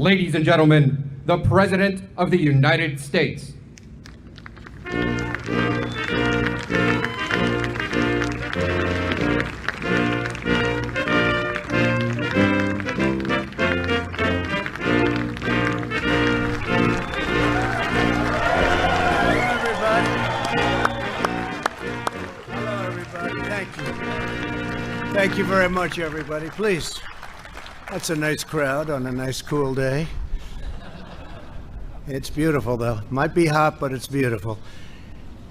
ladies and gentlemen, the President of the United States. Thank you very much, everybody. Please. That's a nice crowd on a nice, cool day. It's beautiful, though. Might be hot, but it's beautiful.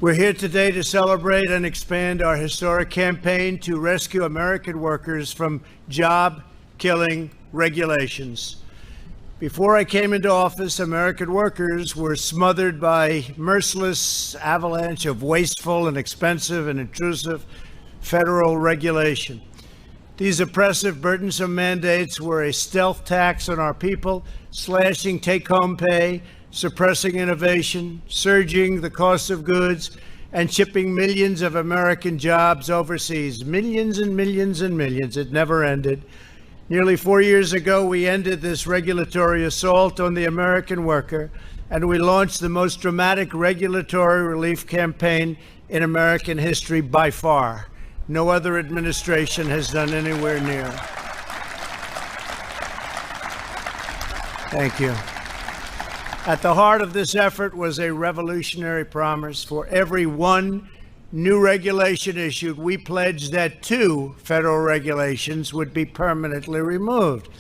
We're here today to celebrate and expand our historic campaign to rescue American workers from job-killing regulations. Before I came into office, American workers were smothered by merciless avalanche of wasteful and expensive and intrusive federal regulation. These oppressive, burdensome mandates were a stealth tax on our people, slashing take-home pay, suppressing innovation, surging the cost of goods, and shipping millions of American jobs overseas. Millions and millions and millions. It never ended. Nearly 4 years ago, we ended this regulatory assault on the American worker, and we launched the most dramatic regulatory relief campaign in American history by far. No other administration has done anywhere near. Thank you. At the heart of this effort was a revolutionary promise. For every one new regulation issued, we pledged that 2 federal regulations would be permanently removed.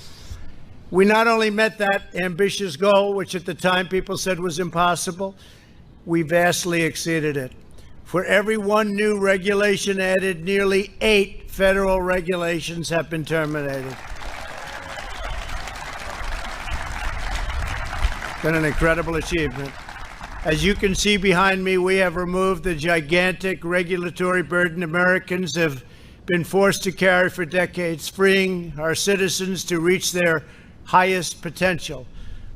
We not only met that ambitious goal, which at the time people said was impossible, we vastly exceeded it. For every one new regulation added, nearly 8 federal regulations have been terminated. Been an incredible achievement. As you can see behind me, we have removed the gigantic regulatory burden Americans have been forced to carry for decades, freeing our citizens to reach their highest potential.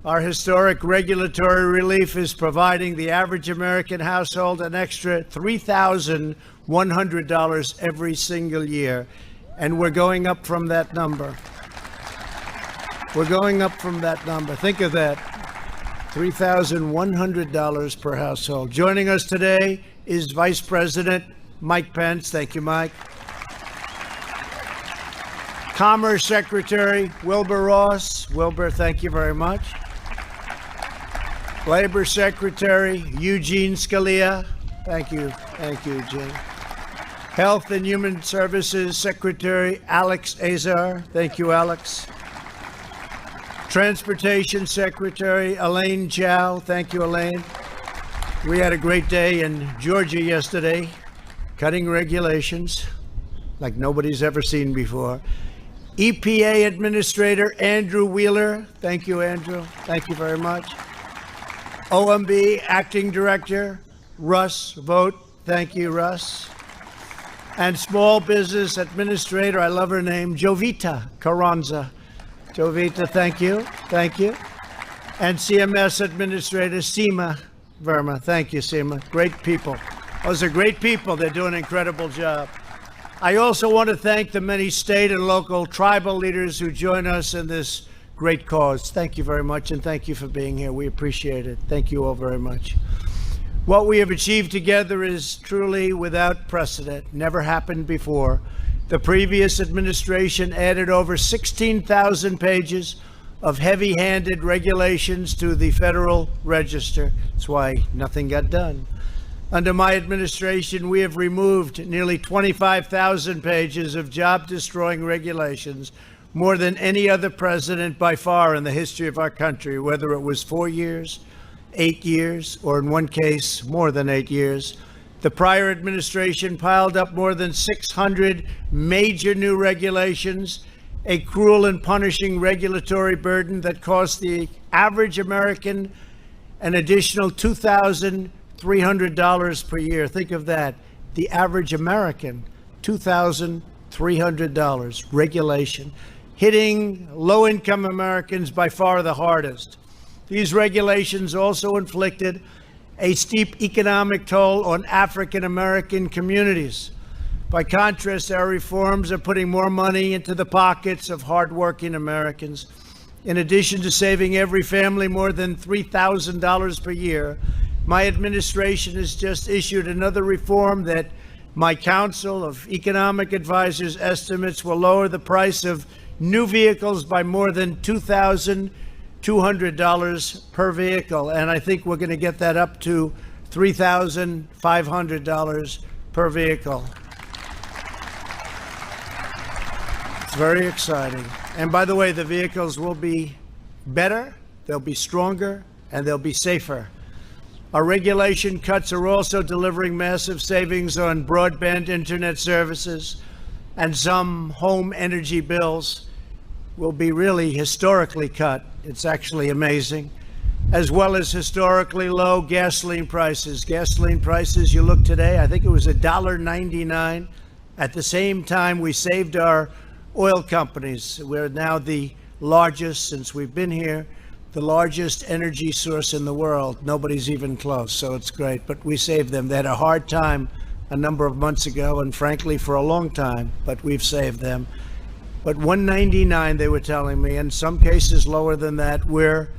Our historic regulatory relief is providing the average American household an extra $3,100 every single year, and we're going up from that number. We're going up from that number. Think of that. $3,100 per household. Joining us today is Vice President Mike Pence. Thank you, Mike. Commerce Secretary Wilbur Ross. Wilbur, thank you very much. Labor Secretary Eugene Scalia. Thank you. Thank you, Eugene. Health and Human Services Secretary Alex Azar. Thank you, Alex. Transportation Secretary Elaine Chao. Thank you, Elaine. We had a great day in Georgia yesterday, cutting regulations like nobody's ever seen before. EPA Administrator Andrew Wheeler. Thank you, Andrew. Thank you very much. OMB Acting Director Russ Vogt. Thank you, Russ. And Small Business Administrator, I love her name, Jovita Carranza. Jovita, thank you. Thank you. And CMS Administrator Seema Verma. Thank you, Seema. Great people. Those are great people. They're doing an incredible job. I also want to thank the many state and local tribal leaders who join us in this great cause. Thank you very much, and thank you for being here. We appreciate it. Thank you all very much. What we have achieved together is truly without precedent. Never happened before. The previous administration added over 16,000 pages of heavy-handed regulations to the Federal Register. That's why nothing got done. Under my administration, we have removed nearly 25,000 pages of job-destroying regulations, more than any other president by far in the history of our country, whether it was 4 years, 8 years, or in one case, more than 8 years. The prior administration piled up more than 600 major new regulations, a cruel and punishing regulatory burden that cost the average American an additional $2,300 per year. Think of that. The average American, $2,300 regulation, hitting low-income Americans by far the hardest. These regulations also inflicted a steep economic toll on African American communities. By contrast, our reforms are putting more money into the pockets of hardworking Americans. In addition to saving every family more than $3,000 per year, my administration has just issued another reform that my Council of Economic Advisors estimates will lower the price of new vehicles by more than $2,200 per vehicle. And I think we're going to get that up to $3,500 per vehicle. It's very exciting. And by the way, the vehicles will be better, they'll be stronger, and they'll be safer. Our regulation cuts are also delivering massive savings on broadband internet services, and some home energy bills will be really historically cut. It's actually amazing. As well as historically low gasoline prices. Gasoline prices, you look today, I think it was $1.99. At the same time, we saved our oil companies. We're now the largest, since we've been here, the largest energy source in the world. Nobody's even close, so it's great. But we saved them. They had a hard time a number of months ago, and frankly, for a long time, but we've saved them. But $1.99, they were telling me, in some cases lower than that. We're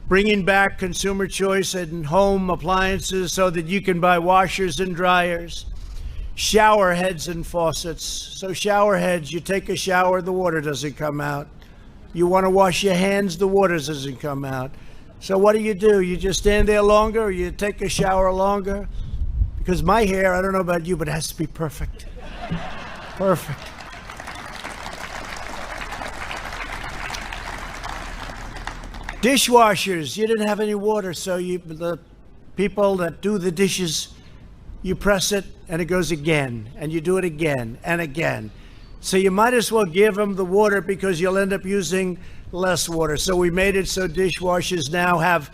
bringing back consumer choice in home appliances so that you can buy washers and dryers, shower heads and faucets. So shower heads, you take a shower, the water doesn't come out. You want to wash your hands, the water doesn't come out. So what do? You just stand there longer, or you take a shower longer? Because my hair, I don't know about you, but it has to be perfect. Perfect. Dishwashers, you didn't have any water, so the people that do the dishes, you press it and it goes again, and you do it again and again. So you might as well give them the water, because you'll end up using less water. So we made it so dishwashers now have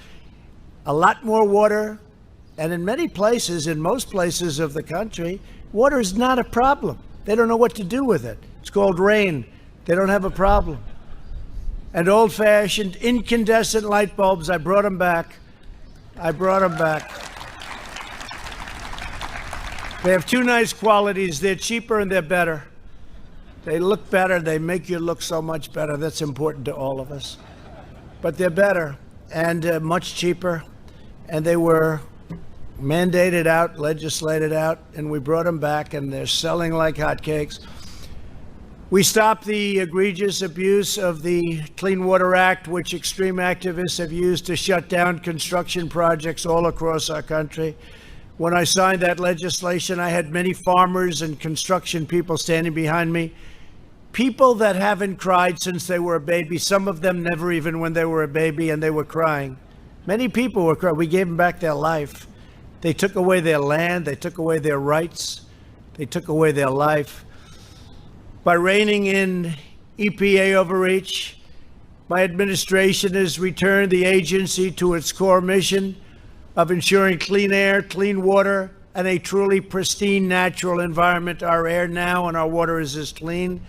a lot more water. And in many places, in most places of the country, water is not a problem. They don't know what to do with it. It's called rain. They don't have a problem. And old-fashioned incandescent light bulbs, I brought them back. They have two nice qualities. They're cheaper and they're better. They look better. They make you look so much better. That's important to all of us. But they're better and much cheaper. And they were mandated out, legislated out, and we brought them back, and they're selling like hotcakes. We stopped the egregious abuse of the Clean Water Act, which extreme activists have used to shut down construction projects all across our country. When I signed that legislation, I had many farmers and construction people standing behind me. People that haven't cried since they were a baby, some of them never even when they were a baby, and they were crying. Many people were crying. We gave them back their life. They took away their land. They took away their rights. They took away their life. By reining in EPA overreach, my administration has returned the agency to its core mission of ensuring clean air, clean water, and a truly pristine natural environment. Our air now and our water is as clean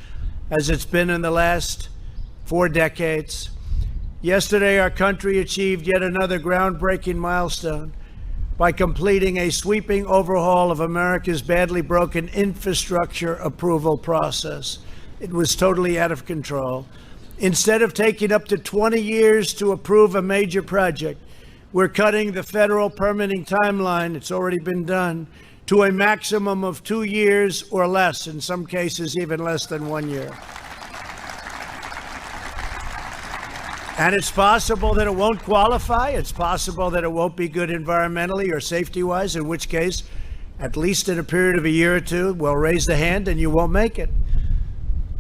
as it's been in the last 4 decades. Yesterday, our country achieved yet another groundbreaking milestone by completing a sweeping overhaul of America's badly broken infrastructure approval process. It was totally out of control. Instead of taking up to 20 years to approve a major project, we're cutting the federal permitting timeline, it's already been done, to a maximum of 2 years or less, in some cases even less than 1 year. And it's possible that it won't qualify. It's possible that it won't be good environmentally or safety-wise, in which case, at least in a period of a year or two, we'll raise the hand and you won't make it.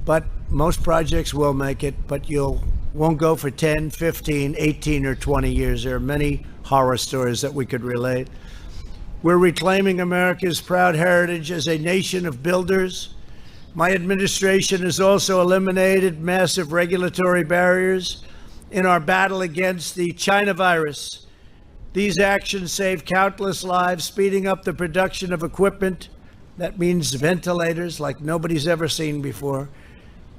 But most projects will make it, but you won't go for 10, 15, 18, or 20 years. There are many horror stories that we could relate. We're reclaiming America's proud heritage as a nation of builders. My administration has also eliminated massive regulatory barriers in our battle against the China virus. These actions save countless lives, speeding up the production of equipment. That means ventilators like nobody's ever seen before.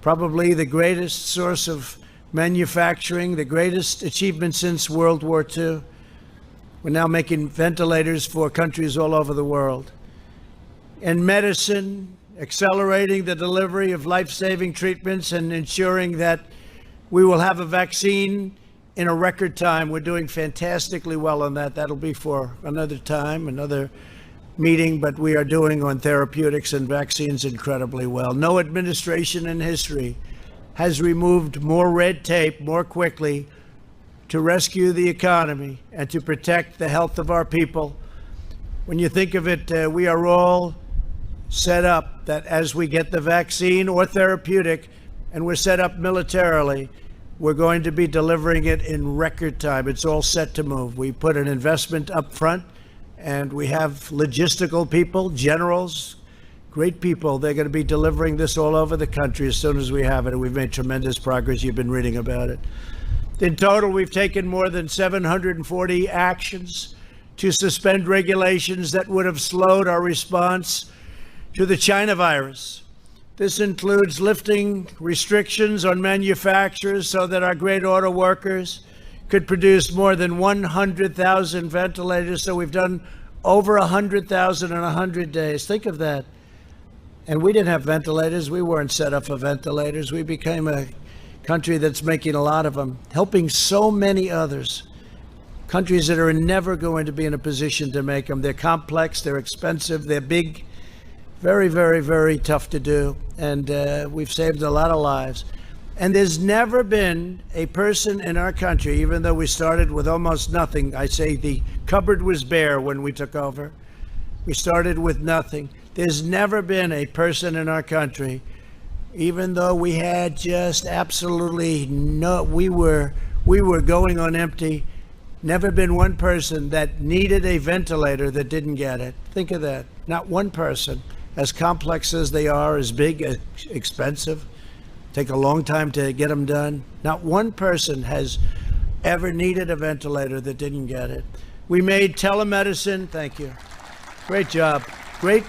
Probably the greatest source of manufacturing, the greatest achievement since World War II. We're now making ventilators for countries all over the world. In medicine, accelerating the delivery of life-saving treatments and ensuring that We will have a vaccine in a record time. We're doing fantastically well on that. That'll be for another time, another meeting, but we are doing on therapeutics and vaccines incredibly well. No administration in history has removed more red tape more quickly to rescue the economy and to protect the health of our people. When you think of it, we are all set up that as we get the vaccine or therapeutic, and we're set up militarily, we're going to be delivering it in record time. It's all set to move. We put an investment up front, and we have logistical people, generals, great people. They're going to be delivering this all over the country as soon as we have it, and we've made tremendous progress. You've been reading about it. In total, we've taken more than 740 actions to suspend regulations that would have slowed our response to the China virus. This includes lifting restrictions on manufacturers so that our great auto workers could produce more than 100,000 ventilators. So we've done over 100,000 in 100 days. Think of that. And we didn't have ventilators. We weren't set up for ventilators. We became a country that's making a lot of them, helping so many others. Countries that are never going to be in a position to make them. They're complex, they're expensive, they're big, very, very, very tough to do. And we've saved a lot of lives. And there's never been a person in our country, even though we started with almost nothing. I say the cupboard was bare when we took over. We started with nothing. There's never been a person in our country, even though we had just absolutely no, we were going on empty. Never been one person that needed a ventilator that didn't get it. Think of that. Not one person. As complex as they are, as big, as expensive, take a long time to get them done. Not one person has ever needed a ventilator that didn't get it. We made telemedicine, thank you. Great job. Great,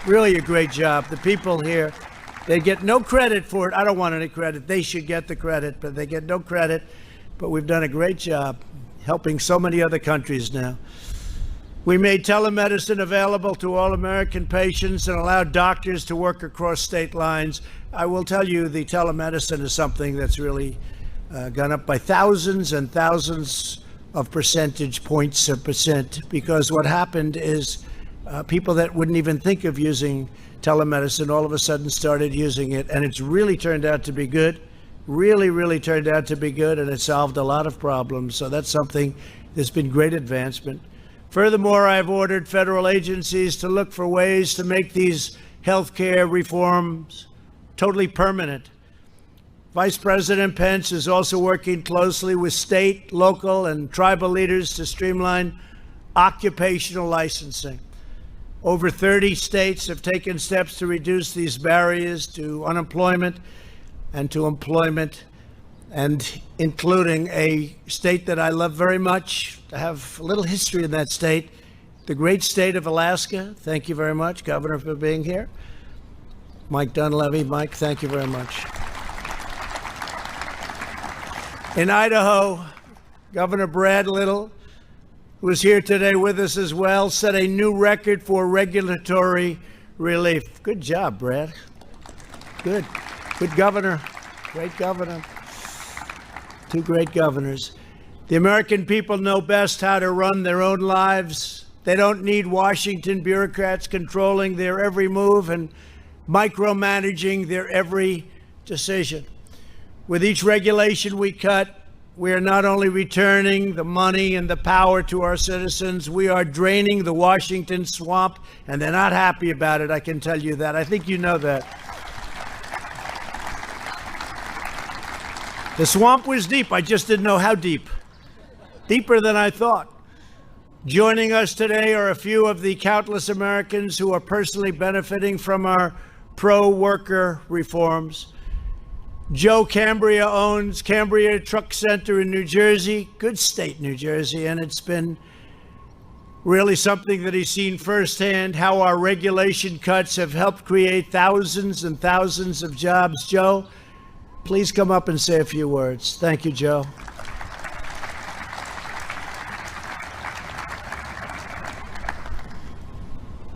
really a great job. The people here, they get no credit for it. I don't want any credit. They should get the credit, but they get no credit. But we've done a great job helping so many other countries now. We made telemedicine available to all American patients and allowed doctors to work across state lines. I will tell you, the telemedicine is something that's really gone up by thousands and thousands of percentage points of percent, because what happened is people that wouldn't even think of using telemedicine all of a sudden started using it, and it's really turned out to be good. Really, really turned out to be good, and it solved a lot of problems. So that's something that's been great advancement. Furthermore, I've ordered federal agencies to look for ways to make these healthcare reforms totally permanent. Vice President Pence is also working closely with state, local, and tribal leaders to streamline occupational licensing. Over 30 states have taken steps to reduce these barriers to unemployment and to employment, and including a state that I love very much. I have a little history in that state, the great state of Alaska. Thank you very much, Governor, for being here. Mike Dunleavy. Mike, thank you very much. In Idaho, Governor Brad Little, who is here today with us as well, set a new record for regulatory relief. Good job, Brad. Good. Good governor. Great governor. Two great governors. The American people know best how to run their own lives. They don't need Washington bureaucrats controlling their every move and micromanaging their every decision. With each regulation we cut, we are not only returning the money and the power to our citizens, we are draining the Washington swamp, and they're not happy about it, I can tell you that. I think you know that. The swamp was deep. I just didn't know how deep. Deeper than I thought. Joining us today are a few of the countless Americans who are personally benefiting from our pro-worker reforms. Joe Cambria owns Cambria Truck Center in New Jersey. Good state, New Jersey. And it's been really something that he's seen firsthand, how our regulation cuts have helped create thousands and thousands of jobs. Joe, please come up and say a few words. Thank you, Joe.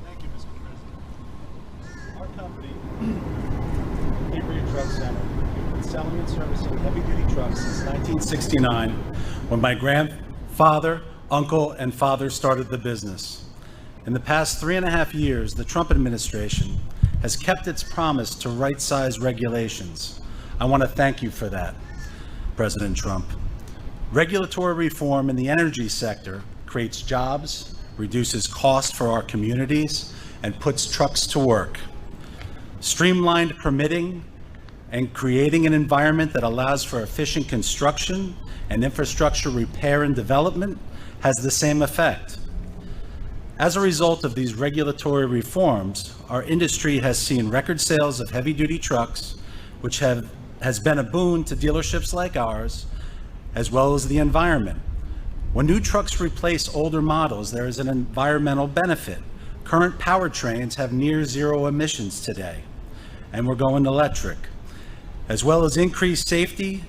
Thank you, Mr. President. Our company, Cambria Truck Center, been selling and servicing heavy-duty trucks since 1969, when my grandfather, uncle, and father started the business. In the past 3.5 years, the Trump administration has kept its promise to right-size regulations. I want to thank you for that, President Trump. Regulatory reform in the energy sector creates jobs, reduces costs for our communities, and puts trucks to work. Streamlined permitting and creating an environment that allows for efficient construction and infrastructure repair and development has the same effect. As a result of these regulatory reforms, our industry has seen record sales of heavy-duty trucks, which has been a boon to dealerships like ours, as well as the environment. When new trucks replace older models, there is an environmental benefit. Current powertrains have near zero emissions today, and we're going electric, as well as increased safety,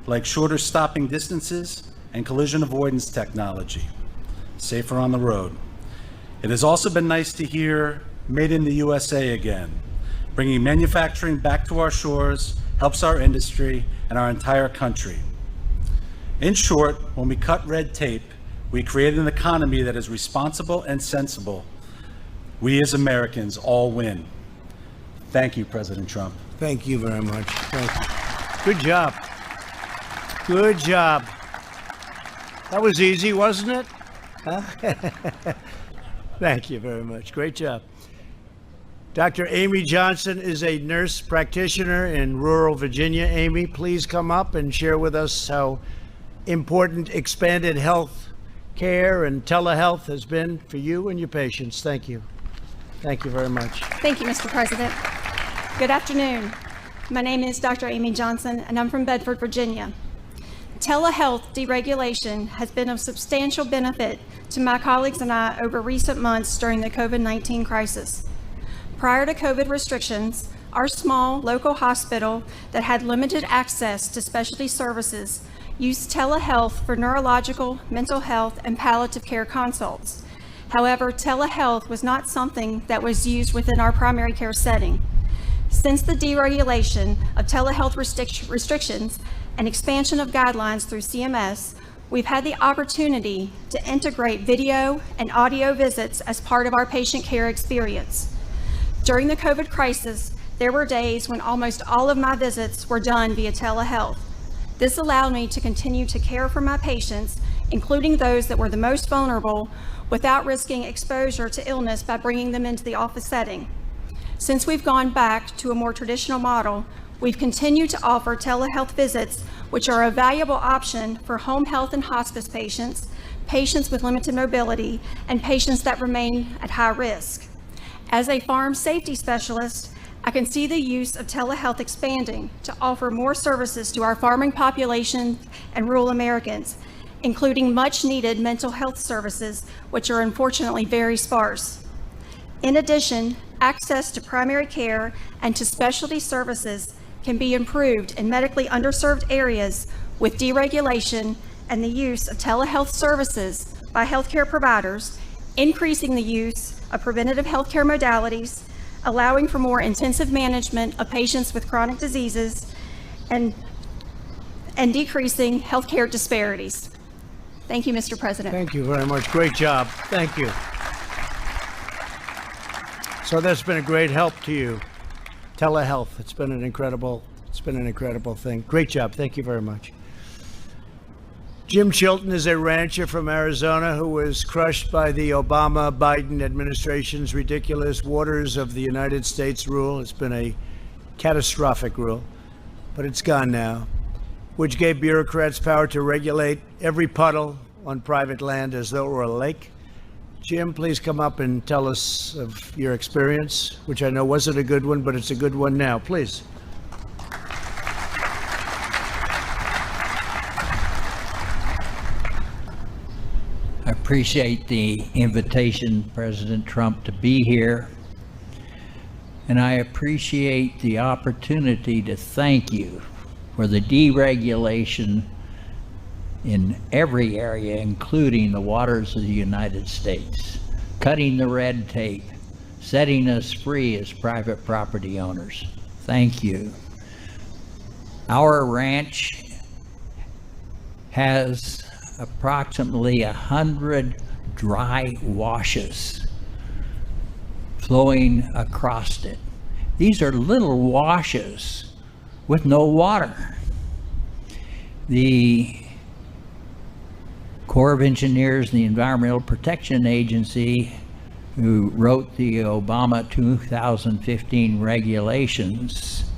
like shorter stopping distances and collision avoidance technology, safer on the road. It has also been nice to hear made in the USA again. Bringing manufacturing back to our shores helps our industry and our entire country. In short, when we cut red tape, we create an economy that is responsible and sensible. We as Americans all win. Thank you, President Trump. Thank you very much. Thank you. Good job. Good job. That was easy, wasn't it? Huh? Thank you very much. Great job. Dr. Amy Johnson is a nurse practitioner in rural Virginia. Amy, please come up and share with us how important expanded health care and telehealth has been for you and your patients. Thank you. Thank you very much. Thank you, Mr. President. Good afternoon. My name is Dr. Amy Johnson, and I'm from Bedford, Virginia. Telehealth deregulation has been of substantial benefit to my colleagues and I over recent months during the COVID-19 crisis. Prior to COVID restrictions, our small local hospital that had limited access to specialty services used telehealth for neurological, mental health, and palliative care consults. However, telehealth was not something that was used within our primary care setting. Since the deregulation of telehealth restrictions and expansion of guidelines through CMS, we've had the opportunity to integrate video and audio visits as part of our patient care experience. During the COVID crisis, there were days when almost all of my visits were done via telehealth. This allowed me to continue to care for my patients, including those that were the most vulnerable, without risking exposure to illness by bringing them into the office setting. Since we've gone back to a more traditional model, we've continued to offer telehealth visits, which are a valuable option for home health and hospice patients, patients with limited mobility, and patients that remain at high risk. As a farm safety specialist, I can see the use of telehealth expanding to offer more services to our farming population and rural Americans, including much needed mental health services, which are unfortunately very sparse. In addition, access to primary care and to specialty services can be improved in medically underserved areas with deregulation and the use of telehealth services by healthcare providers, increasing the use of preventative healthcare modalities, allowing for more intensive management of patients with chronic diseases, and decreasing healthcare disparities. Thank you, Mr. President. Thank you very much. Great job. Thank you. So that's been a great help to you. Telehealth. It's been an incredible thing. Great job. Thank you very much. Jim Chilton is a rancher from Arizona who was crushed by the Obama-Biden administration's ridiculous Waters of the United States rule. It's been a catastrophic rule, but it's gone now, which gave bureaucrats power to regulate every puddle on private land as though it were a lake. Jim, please come up and tell us of your experience, which I know wasn't a good one, but it's a good one now. Please. I appreciate the invitation, President Trump, to be here. And I appreciate the opportunity to thank you for the deregulation in every area, including the waters of the United States, cutting the red tape, setting us free as private property owners. Thank you. Our ranch has approximately 100 dry washes flowing across it. These are little washes with no water. The Corps of Engineers and the Environmental Protection Agency, who wrote the Obama 2015 regulations,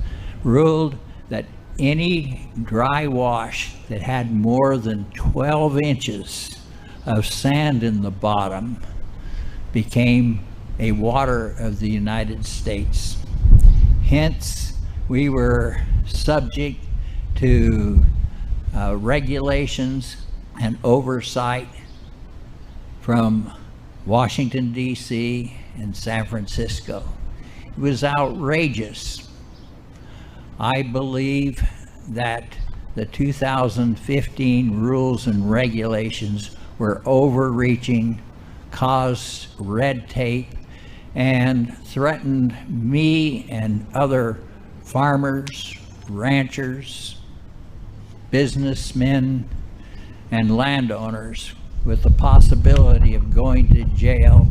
ruled that any dry wash that had more than 12 inches of sand in the bottom became a water of the United States. Hence, we were subject to regulations and oversight from Washington, D.C. and San Francisco. It was outrageous. I believe that the 2015 rules and regulations were overreaching, caused red tape, and threatened me and other farmers, ranchers, businessmen, and landowners with the possibility of going to jail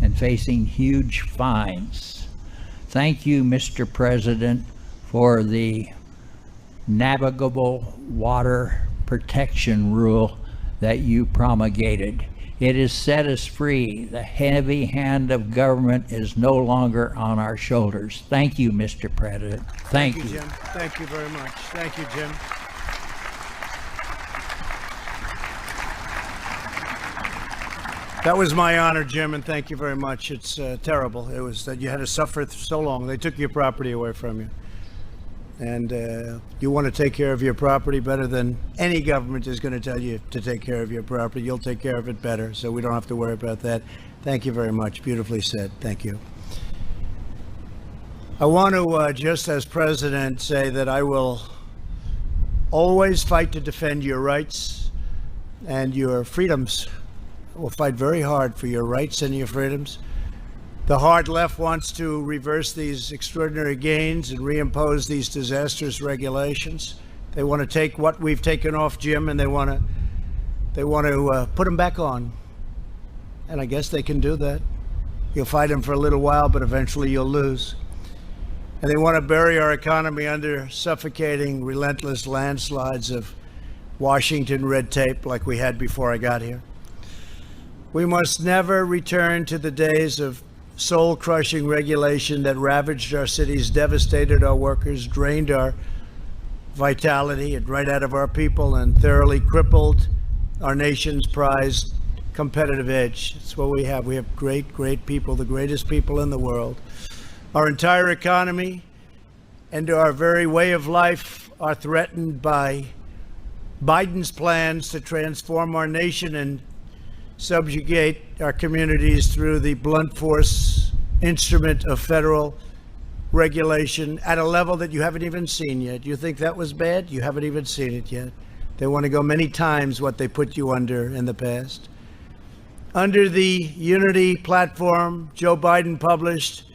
and facing huge fines. Thank you, Mr. President, for the navigable water protection rule that you promulgated. It has set us free. The heavy hand of government is no longer on our shoulders. Thank you, Mr. President. Thank you, Jim. Thank you very much. Thank you, Jim. That was my honor, Jim, and thank you very much. It's terrible. It was that you had to suffer so long. They took your property away from you. And you want to take care of your property better than any government is going to tell you to take care of your property. You'll take care of it better, so we don't have to worry about that. Thank you very much. Beautifully said. Thank you. I want to, just as president, say that I will always fight to defend your rights and your freedoms. I will fight very hard for your rights and your freedoms. The hard left wants to reverse these extraordinary gains and reimpose these disastrous regulations. They want to take what we've taken off, Jim, and they want to put them back on. And I guess they can do that. You'll fight them for a little while, but eventually you'll lose. And they want to bury our economy under suffocating, relentless landslides of Washington red tape like we had before I got here. We must never return to the days of soul-crushing regulation that ravaged our cities, devastated our workers, drained our vitality and right out of our people, and thoroughly crippled our nation's prized competitive edge. That's what we have. We have great, great people, the greatest people in the world. Our entire economy and our very way of life are threatened by Biden's plans to transform our nation and subjugate our communities through the blunt force instrument of federal regulation at a level that you haven't even seen yet. You think that was bad? You haven't even seen it yet. They want to go many times what they put you under in the past. Under the unity platform Joe Biden published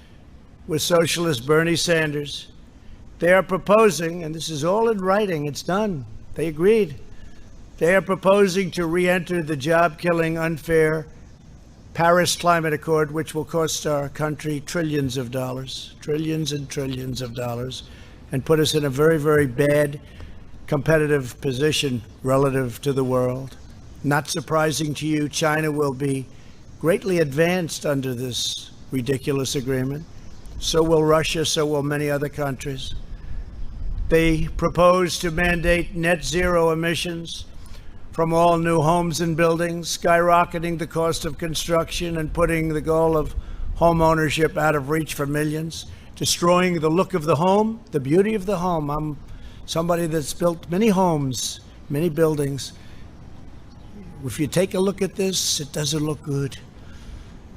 with socialist Bernie Sanders, they are proposing, and this is all in writing, it's done, they agreed. They are proposing to re-enter the job-killing, unfair Paris Climate Accord, which will cost our country trillions of dollars, trillions and trillions of dollars, and put us in a very, very bad competitive position relative to the world. Not surprising to you, China will be greatly advanced under this ridiculous agreement. So will Russia, so will many other countries. They propose to mandate net zero emissions from all new homes and buildings, skyrocketing the cost of construction and putting the goal of home ownership out of reach for millions, destroying the look of the home, the beauty of the home. I'm somebody that's built many homes, many buildings. If you take a look at this, it doesn't look good.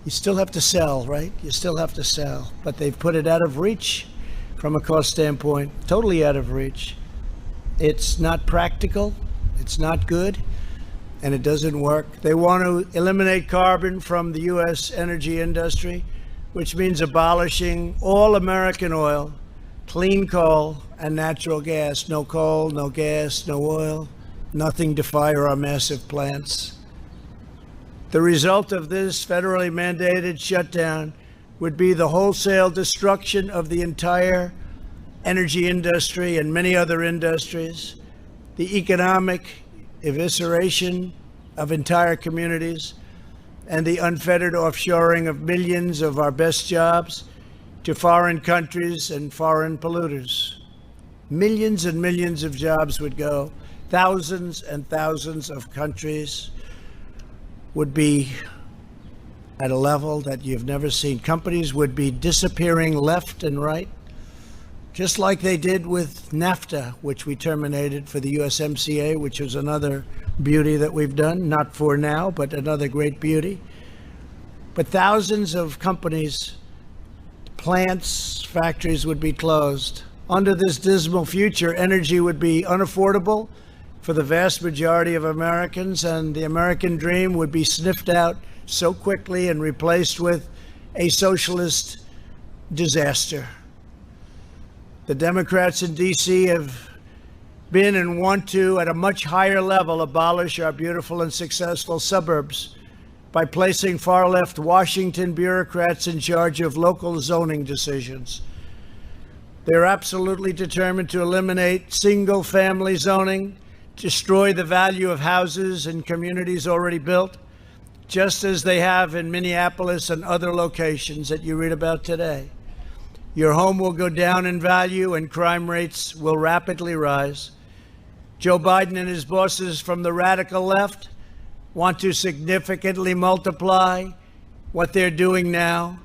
You still have to sell, right? You still have to sell, but they've put it out of reach from a cost standpoint, totally out of reach. It's not practical. It's not good, and it doesn't work. They want to eliminate carbon from the U.S. energy industry, which means abolishing all American oil clean coal and natural gas. No coal, no gas, no oil, nothing to fire our massive plants. The result of this federally mandated shutdown would be the wholesale destruction of the entire energy industry and many other industries, the economic evisceration of entire communities, and the unfettered offshoring of millions of our best jobs to foreign countries and foreign polluters. Millions and millions of jobs would go. Thousands and thousands of countries would be at a level that you've never seen. Companies would be disappearing left and right, just like they did with NAFTA, which we terminated for the USMCA, which was another beauty that we've done, not for now, but another great beauty. But thousands of companies, plants, factories would be closed. Under this dismal future, energy would be unaffordable for the vast majority of Americans, and the American dream would be sniffed out so quickly and replaced with a socialist disaster. The Democrats in D.C. have been and want to, at a much higher level, abolish our beautiful and successful suburbs by placing far-left Washington bureaucrats in charge of local zoning decisions. They're absolutely determined to eliminate single-family zoning, destroy the value of houses and communities already built, just as they have in Minneapolis and other locations that you read about today. Your home will go down in value and crime rates will rapidly rise. Joe Biden and his bosses from the radical left want to significantly multiply what they're doing now.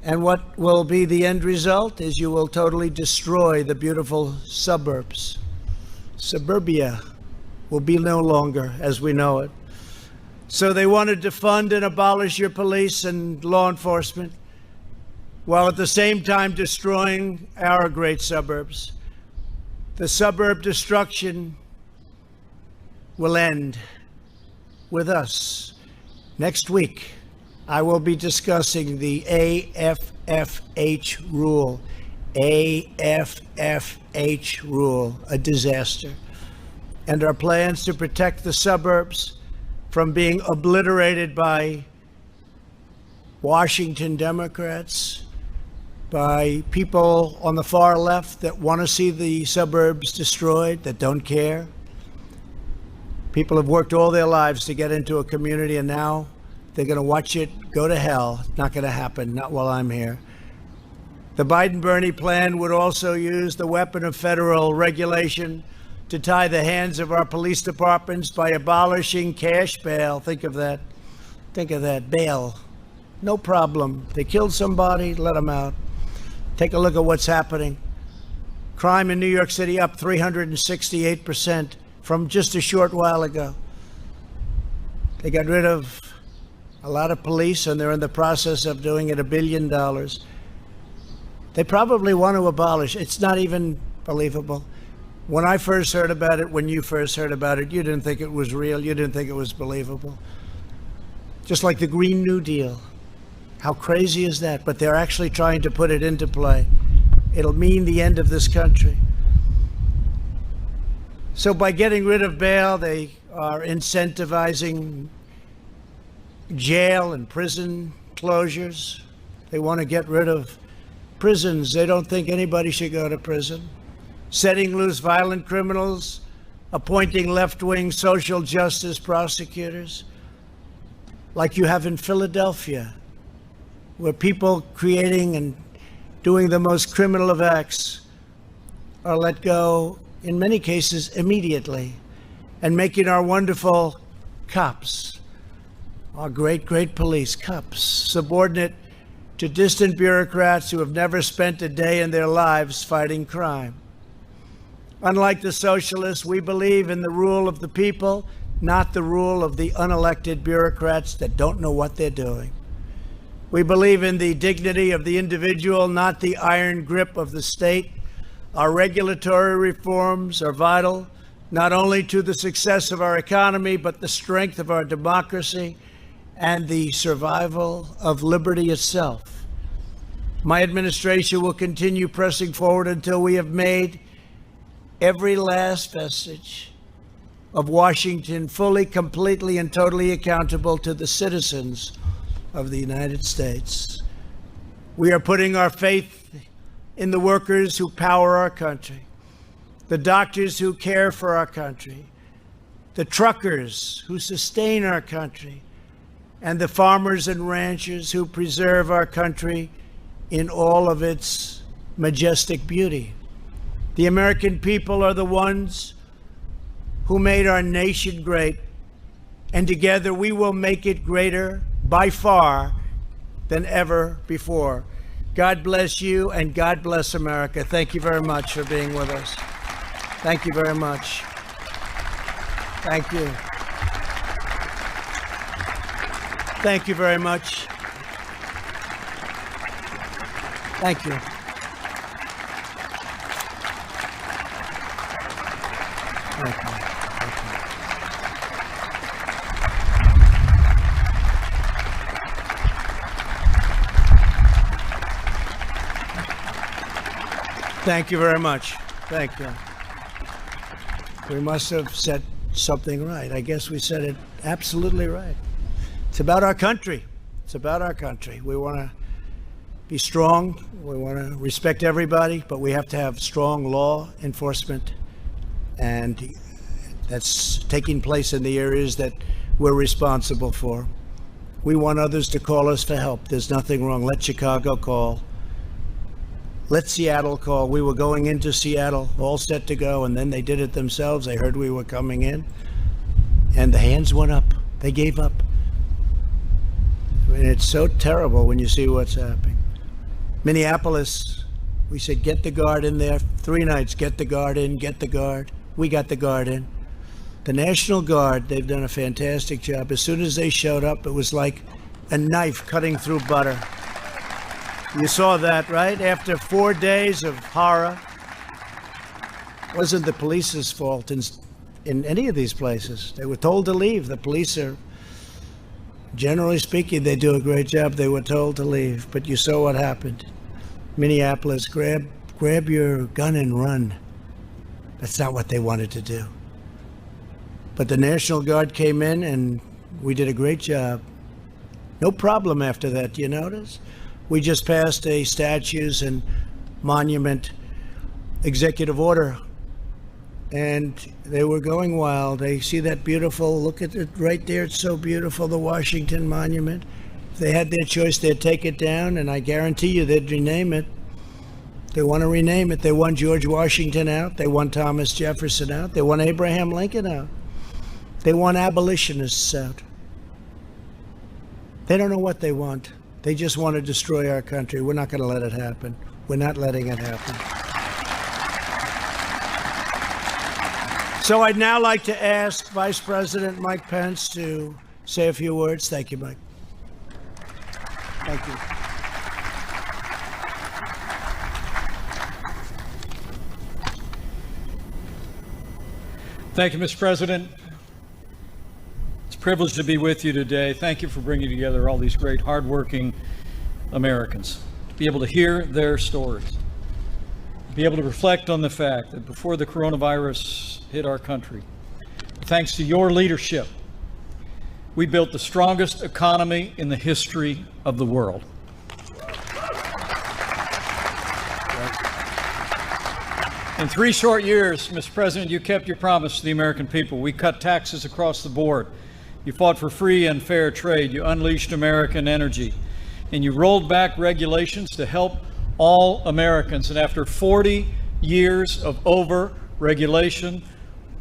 And what will be the end result is you will totally destroy the beautiful suburbs. Suburbia will be no longer as we know it. So they wanted to defund and abolish your police and law enforcement, while at the same time destroying our great suburbs. The suburb destruction will end with us. Next week, I will be discussing the AFFH rule. AFFH rule, a disaster. And our plans to protect the suburbs from being obliterated by Washington Democrats, by people on the far left that want to see the suburbs destroyed, that don't care. People have worked all their lives to get into a community, and now they're going to watch it go to hell. It's not going to happen, not while I'm here. The Biden-Bernie plan would also use the weapon of federal regulation to tie the hands of our police departments by abolishing cash bail. Think of that. Think of that. Bail. No problem. They killed somebody, let them out. Take a look at what's happening. Crime in New York City up 368% from just a short while ago. They got rid of a lot of police, and they're in the process of doing it $1 billion. They probably want to abolish. It's not even believable. When I first heard about it, when you first heard about it, you didn't think it was real. You didn't think it was believable. Just like the Green New Deal. How crazy is that? But they're actually trying to put it into play. It'll mean the end of this country. So by getting rid of bail, they are incentivizing jail and prison closures. They want to get rid of prisons. They don't think anybody should go to prison. Setting loose violent criminals, appointing left-wing social justice prosecutors, like you have in Philadelphia, where people creating and doing the most criminal of acts are let go, in many cases, immediately, and making our wonderful cops, our great, great police cops, subordinate to distant bureaucrats who have never spent a day in their lives fighting crime. Unlike the socialists, we believe in the rule of the people, not the rule of the unelected bureaucrats that don't know what they're doing. We believe in the dignity of the individual, not the iron grip of the state. Our regulatory reforms are vital, not only to the success of our economy, but the strength of our democracy and the survival of liberty itself. My administration will continue pressing forward until we have made every last vestige of Washington fully, completely, and totally accountable to the citizens of the United States. We are putting our faith in the workers who power our country, the doctors who care for our country, the truckers who sustain our country, and the farmers and ranchers who preserve our country in all of its majestic beauty. The American people are the ones who made our nation great, and together we will make it greater by far than ever before. God bless you, and God bless America. Thank you very much for being with us. Thank you very much. Thank you. Thank you very much. Thank you. Thank you. Thank you very much. Thank you. We must have said something right. I guess we said it absolutely right. It's about our country. It's about our country. We want to be strong. We want to respect everybody, but we have to have strong law enforcement. And that's taking place in the areas that we're responsible for. We want others to call us for help. There's nothing wrong. Let Chicago call. Let Seattle call. We were going into Seattle, all set to go, and then they did it themselves. They heard we were coming in, and the hands went up. They gave up. I mean, it's so terrible when you see what's happening. Minneapolis, we said, get the guard in there. 3 nights, get the guard in, get the guard. We got the guard in. The National Guard, they've done a fantastic job. As soon as they showed up, it was like a knife cutting through butter. You saw that, right? After 4 days of horror. It wasn't the police's fault in any of these places. They were told to leave. The police are, generally speaking, they do a great job. They were told to leave. But you saw what happened. Minneapolis, grab your gun and run. That's not what they wanted to do. But the National Guard came in and we did a great job. No problem after that, do you notice? We just passed a statues and monument executive order, and they were going wild. They see that beautiful, look at it right there, it's so beautiful, the Washington Monument. If they had their choice, they'd take it down, and I guarantee you they'd rename it. They want to rename it. They want George Washington out. They want Thomas Jefferson out. They want Abraham Lincoln out. They want abolitionists out. They don't know what they want. They just want to destroy our country. We're not going to let it happen. We're not letting it happen. So I'd now like to ask Vice President Mike Pence to say a few words. Thank you, Mike. Thank you. Thank you, Mr. President. It's a privilege to be with you today. Thank you for bringing together all these great, hardworking Americans, to be able to hear their stories, to be able to reflect on the fact that before the coronavirus hit our country, thanks to your leadership, we built the strongest economy in the history of the world. In 3 short years, Mr. President, you kept your promise to the American people. We cut taxes across the board. You fought for free and fair trade. You unleashed American energy. And you rolled back regulations to help all Americans. And after 40 years of over-regulation,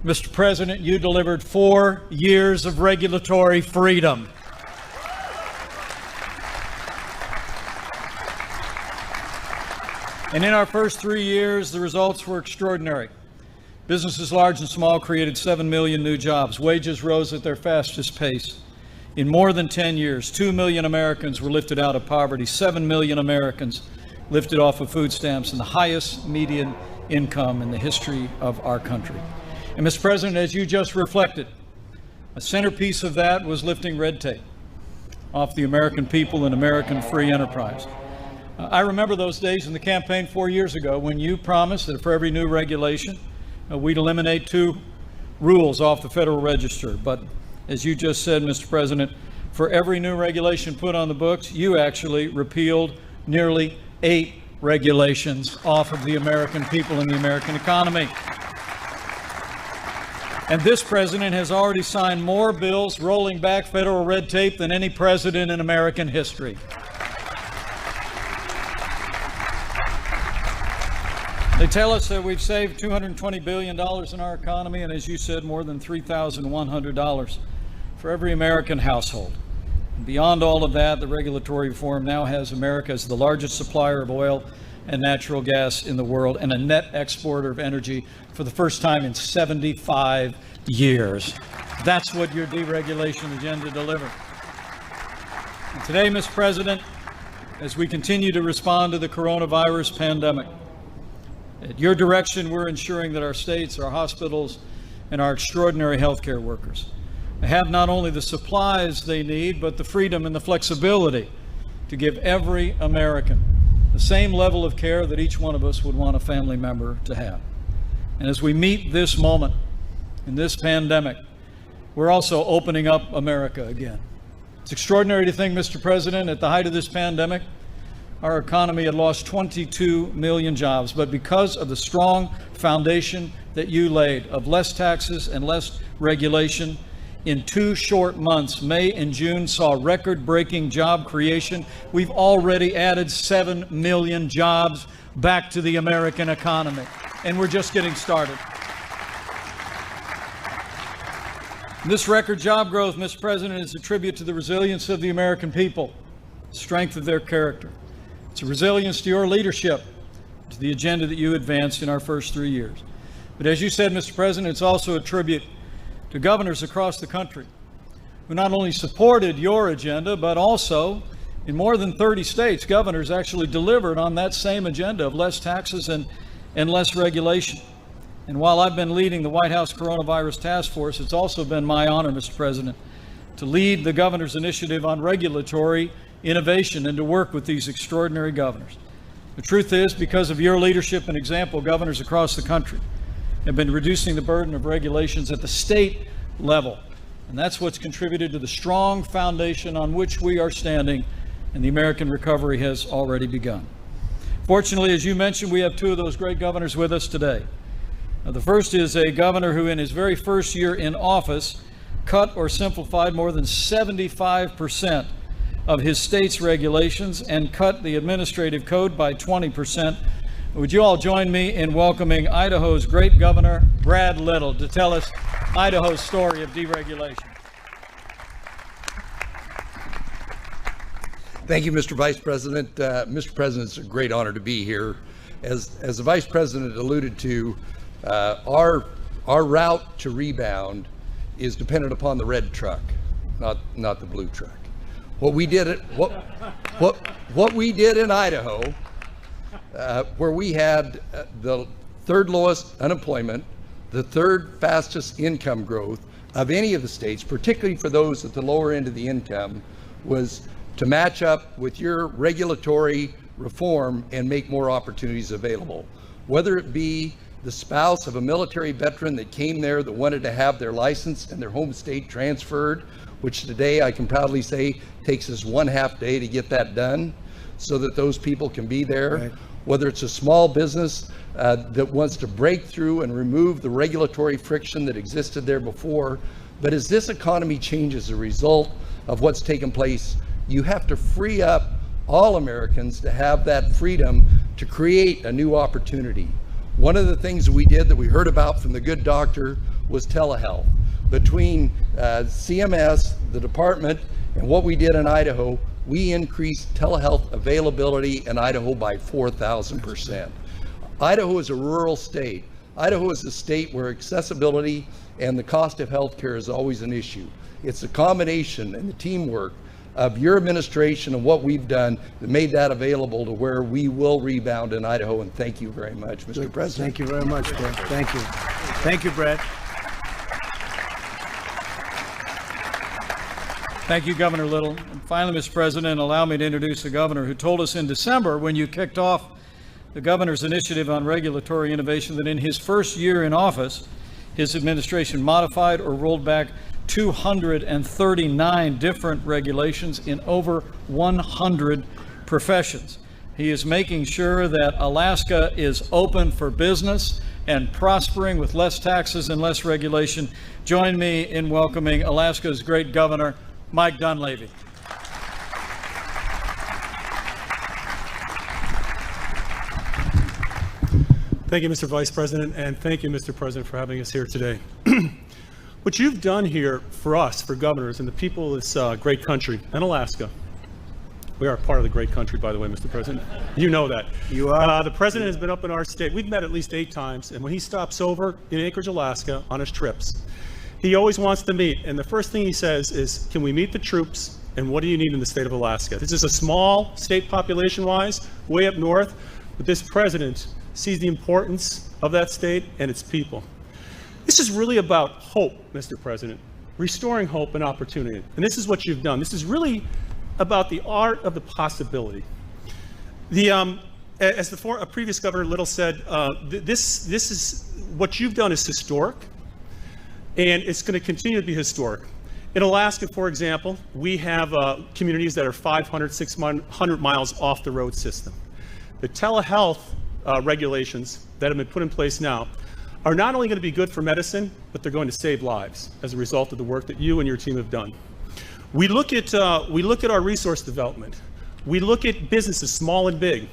Mr. President, you delivered 4 years of regulatory freedom. And in our first 3 years, the results were extraordinary. Businesses large and small created 7 million new jobs. Wages rose at their fastest pace. In more than 10 years, 2 million Americans were lifted out of poverty, 7 million Americans lifted off of food stamps, and the highest median income in the history of our country. And Mr. President, as you just reflected, a centerpiece of that was lifting red tape off the American people and American free enterprise. I remember those days in the campaign 4 years ago when you promised that for every new regulation, we'd eliminate 2 rules off the Federal Register. But as you just said, Mr. President, for every new regulation put on the books, you actually repealed nearly 8 regulations off of the American people and the American economy. And this president has already signed more bills rolling back federal red tape than any president in American history. They tell us that we've saved $220 billion in our economy, and as you said, more than $3,100 for every American household. And beyond all of that, the regulatory reform now has America as the largest supplier of oil and natural gas in the world and a net exporter of energy for the first time in 75 years. That's what your deregulation agenda delivered. And today, Mr. President, as we continue to respond to the coronavirus pandemic, at your direction, we're ensuring that our states, our hospitals, and our extraordinary healthcare workers have not only the supplies they need, but the freedom and the flexibility to give every American the same level of care that each one of us would want a family member to have. And as we meet this moment in this pandemic, we're also opening up America again. It's extraordinary to think, Mr. President, at the height of this pandemic, our economy had lost 22 million jobs, but because of the strong foundation that you laid of less taxes and less regulation, in 2 short months, May and June saw record-breaking job creation. We've already added 7 million jobs back to the American economy, and we're just getting started. This record job growth, Mr. President, is a tribute to the resilience of the American people, the strength of their character. It's a resilience to your leadership, to the agenda that you advanced in our first 3 years. But as you said, Mr. President, it's also a tribute to governors across the country who not only supported your agenda, but also in more than 30 states, governors actually delivered on that same agenda of less taxes and less regulation. And while I've been leading the White House Coronavirus Task Force, it's also been my honor, Mr. President, to lead the governor's initiative on regulatory innovation and to work with these extraordinary governors. The truth is, because of your leadership and example, governors across the country have been reducing the burden of regulations at the state level. And that's what's contributed to the strong foundation on which we are standing, and the American recovery has already begun. Fortunately, as you mentioned, we have 2 of those great governors with us today. Now, the first is a governor who in his very first year in office cut or simplified more than 75% of his state's regulations and cut the administrative code by 20%. Would you all join me in welcoming Idaho's great governor, Brad Little, to tell us Idaho's story of deregulation. Thank you, Mr. Vice President. Mr. President, it's a great honor to be here. As the Vice President alluded to, our route to rebound is dependent upon the red truck, not the blue truck. What we did in Idaho, where we had the 3rd lowest unemployment, the 3rd fastest income growth of any of the states, particularly for those at the lower end of the income, was to match up with your regulatory reform and make more opportunities available. Whether it be the spouse of a military veteran that came there that wanted to have their license and their home state transferred, which today I can proudly say takes us 1/2 day to get that done so that those people can be there. Right. Whether it's a small business that wants to break through and remove the regulatory friction that existed there before. But as this economy changes as a result of what's taken place, you have to free up all Americans to have that freedom to create a new opportunity. One of the things that we did that we heard about from the good doctor was telehealth. Between CMS, the department, and what we did in Idaho, we increased telehealth availability in Idaho by 4,000%. Idaho is a rural state. Idaho is a state where accessibility and the cost of health care is always an issue. It's the combination and the teamwork of your administration and what we've done that made that available to where we will rebound in Idaho. And thank you very much, Mr. President. Thank you very much, Brett. Thank you. Thank you, Brett. Thank you, Governor Little. And finally, Mr. President, allow me to introduce the governor who told us in December when you kicked off the governor's initiative on regulatory innovation that in his first year in office, his administration modified or rolled back 239 different regulations in over 100 professions. He is making sure that Alaska is open for business and prospering with less taxes and less regulation. Join me in welcoming Alaska's great governor, Mike Dunleavy. Thank you, Mr. Vice President, and thank you, Mr. President, for having us here today. What you've done here for us, for governors and the people of this great country, and Alaska, we are part of the great country, by the way, Mr. President. You know that. You are. The President has been up in our state. We've met at least 8 times, and when he stops over in Anchorage, Alaska, on his trips, he always wants to meet, and the first thing he says is, can we meet the troops, and what do you need in the state of Alaska? This is a small state population-wise, way up north, but this President sees the importance of that state and its people. This is really about hope, Mr. President, restoring hope and opportunity. And this is what you've done. This is really about the art of the possibility. As the previous Governor Little said, this is what you've done is historic, and it's going to continue to be historic. In Alaska, for example, we have communities that are 500, 600 miles off the road system. The telehealth regulations that have been put in place now are not only going to be good for medicine, but they're going to save lives as a result of the work that you and your team have done. We look at our resource development. We look at businesses, small and big,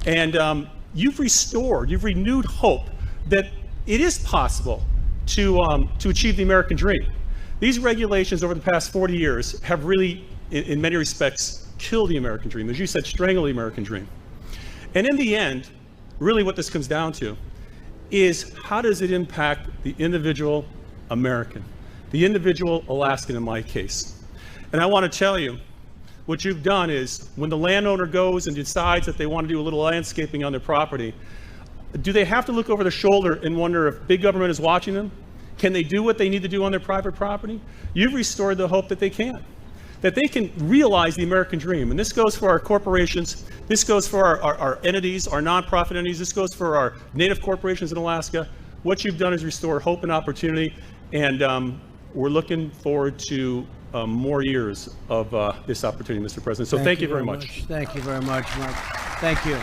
and you've renewed hope that it is possible to achieve the American dream. These regulations over the past 40 years have really, in many respects, killed the American dream. As you said, strangled the American dream. And in the end, really what this comes down to is how does it impact the individual American, the individual Alaskan in my case. And I want to tell you, what you've done is when the landowner goes and decides that they want to do a little landscaping on their property, do they have to look over their shoulder and wonder if big government is watching them? Can they do what they need to do on their private property? You've restored the hope that they can realize the American dream. And this goes for our corporations, this goes for our entities, our nonprofit entities, this goes for our native corporations in Alaska. What you've done is restore hope and opportunity, and we're looking forward to more years of this opportunity, Mr. President. So thank you very much. Thank you very much, Mike. Thank you.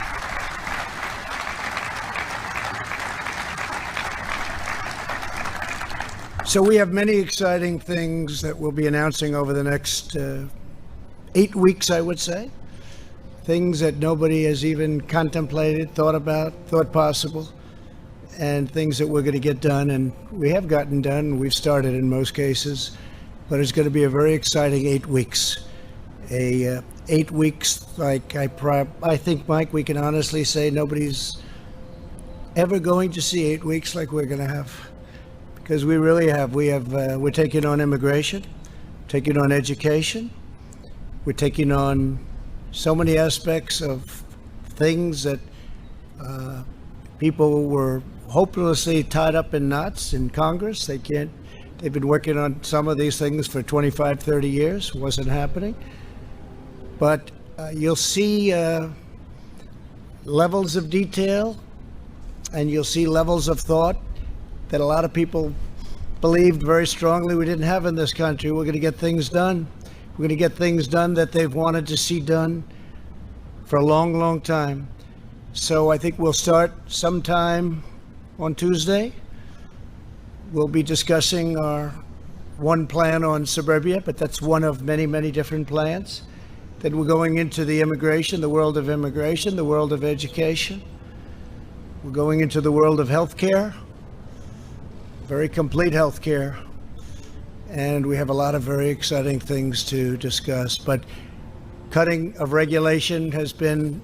So we have many exciting things that we'll be announcing over the next 8 weeks, I would say. Things that nobody has even contemplated, thought possible, and things that we're going to get done, and we have gotten done. We've started in most cases, but it's going to be a very exciting 8 weeks. 8 weeks, like I think, Mike, we can honestly say nobody's ever going to see 8 weeks like we're going to have. Because we really have. We're taking on immigration, taking on education. We're taking on so many aspects of things that people were hopelessly tied up in knots in Congress. They've been working on some of these things for 25, 30 years. Wasn't happening. But you'll see levels of detail, and you'll see levels of thought that a lot of people believed very strongly we didn't have in this country. We're going to get things done. We're going to get things done that they've wanted to see done for a long, long time. So I think we'll start sometime on Tuesday. We'll be discussing our one plan on suburbia, but that's one of many, many different plans. Then we're going into the immigration, the world of immigration, the world of education. We're going into the world of healthcare. Very complete health care, and we have a lot of very exciting things to discuss. But cutting of regulation has been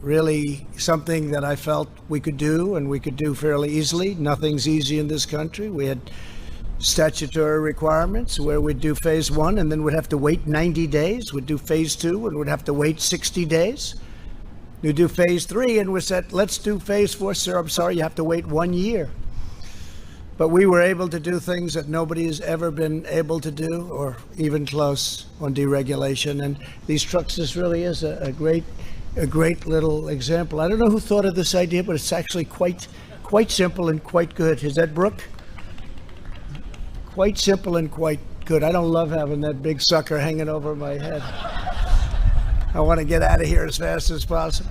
really something that I felt we could do, and we could do fairly easily. Nothing's easy in this country. We had statutory requirements where we'd do phase 1 and then we'd have to wait 90 days. We'd do phase 2 and we'd have to wait 60 days. We'd do phase 3 and we said, let's do phase 4. Sir, I'm sorry, you have to wait 1 year. but we were able to do things that nobody has ever been able to do, or even close, on deregulation. And these trucks, this really is a great little example. I don't know who thought of this idea, but it's actually quite simple and quite good. Is that Brooke? Quite simple and quite good. I don't love having that big sucker hanging over my head. I want to get out of here as fast as possible.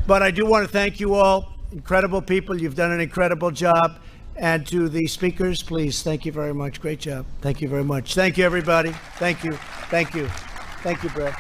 But I do want to thank you all. Incredible people. You've done an incredible job. And to the speakers, please, thank you very much. Great job. Thank you very much. Thank you, everybody. Thank you. Thank you. Thank you, Brett.